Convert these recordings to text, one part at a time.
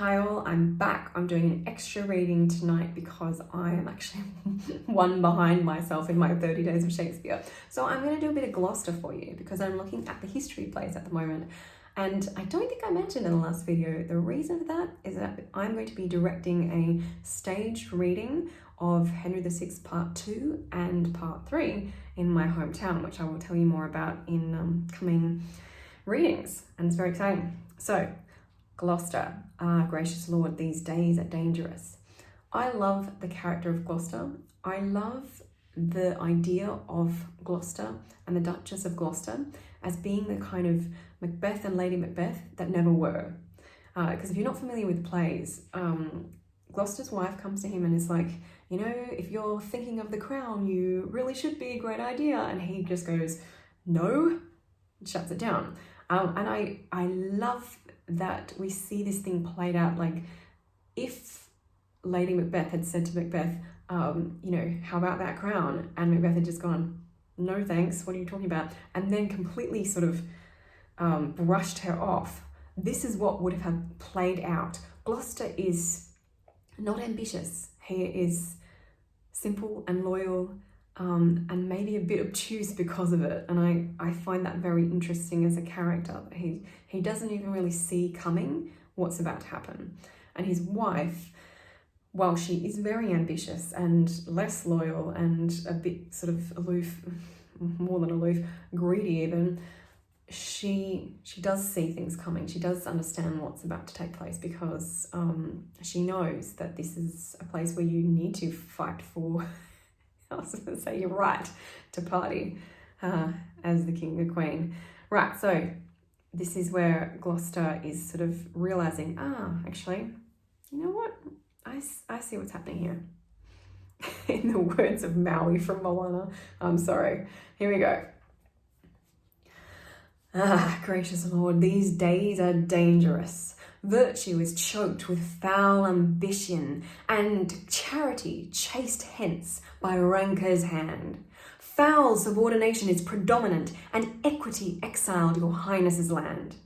Hi all, I'm back. I'm doing an extra reading tonight because I am actually one behind myself in my 30 days of Shakespeare. So I'm going to do a bit of Gloucester for you because I'm looking at the history plays at the moment. And I don't think I mentioned in the last video, the reason for that is that I'm going to be directing a staged reading of Henry VI Part 2 and Part 3 in my hometown, which I will tell you more about in coming readings. And it's very exciting. So, Gloucester, gracious Lord, these days are dangerous. I love the character of Gloucester. I love the idea of Gloucester and the Duchess of Gloucester as being the kind of Macbeth and Lady Macbeth that never were. Because if you're not familiar with plays, Gloucester's wife comes to him and is like, you know, if you're thinking of the crown, you really should be a great idea. And he just goes, no, and shuts it down. And I love that we see this thing played out. Like, if Lady Macbeth had said to Macbeth, you know, how about that crown? And Macbeth had just gone, no thanks, what are you talking about? And then completely sort of brushed her off. This is what would have played out. Gloucester is not ambitious. He is simple and loyal, and maybe a bit obtuse because of it. And I find that very interesting as a character. He doesn't even really see coming what's about to happen. And his wife, while she is very ambitious and less loyal and a bit sort of aloof, more than aloof, greedy even, she does see things coming. She does understand what's about to take place because she knows that this is a place where you need to fight for, I was going to say, your right to party as the king or queen. Right, so this is where Gloucester is sort of realising, actually, you know what? I see what's happening here. In the words of Maui from Moana. I'm sorry. Here we go. Gracious Lord, these days are dangerous. Virtue is choked with foul ambition, and charity chased hence by rancor's hand. Foul subordination is predominant, and equity exiled your highness's land.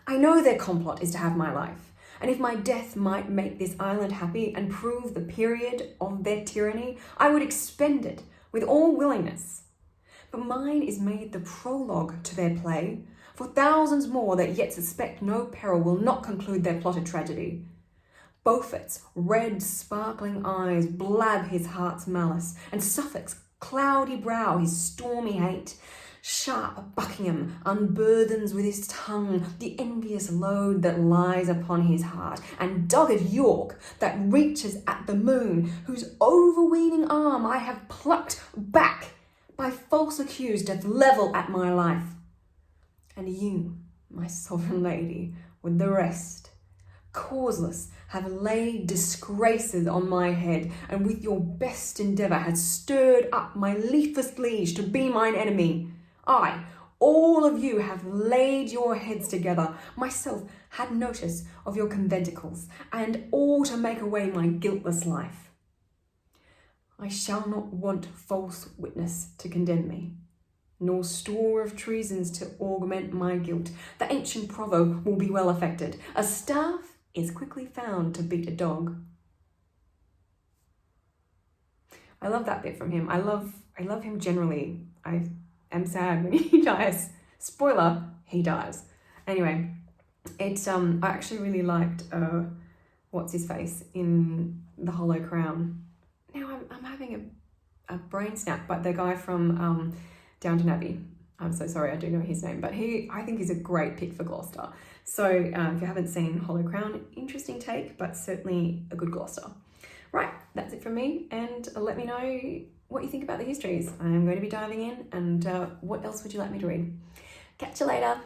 I know their complot is to have my life, and if my death might make this island happy and prove the period of their tyranny, I would expend it with all willingness. But mine is made the prologue to their play, for thousands more that yet suspect no peril will not conclude their plotted tragedy. Beaufort's red sparkling eyes blab his heart's malice, and Suffolk's cloudy brow his stormy hate. Sharp Buckingham unburthens with his tongue the envious load that lies upon his heart, and dogged York that reaches at the moon, whose overweening arm I have plucked back by false accused doth level at my life. And you, my sovereign lady, with the rest, causeless have laid disgraces on my head, and with your best endeavour had stirred up my leafest liege to be mine enemy. I, all of you have laid your heads together, myself had notice of your conventicles, and all to make away my guiltless life. I shall not want false witness to condemn me, nor store of treasons to augment my guilt. The ancient proverb will be well affected. A staff is quickly found to beat a dog. I love that bit from him. I love him generally. I am sad when he dies. Spoiler, he dies. Anyway, it's I actually really liked what's his face in The Hollow Crown. Now I'm having a brain snap, but the guy from Downton Abbey. I'm so sorry, I do know his name, but I think he's a great pick for Gloucester. So if you haven't seen Hollow Crown, interesting take, but certainly a good Gloucester. Right, that's it from me, and let me know what you think about the histories. I'm going to be diving in, and what else would you like me to read? Catch you later.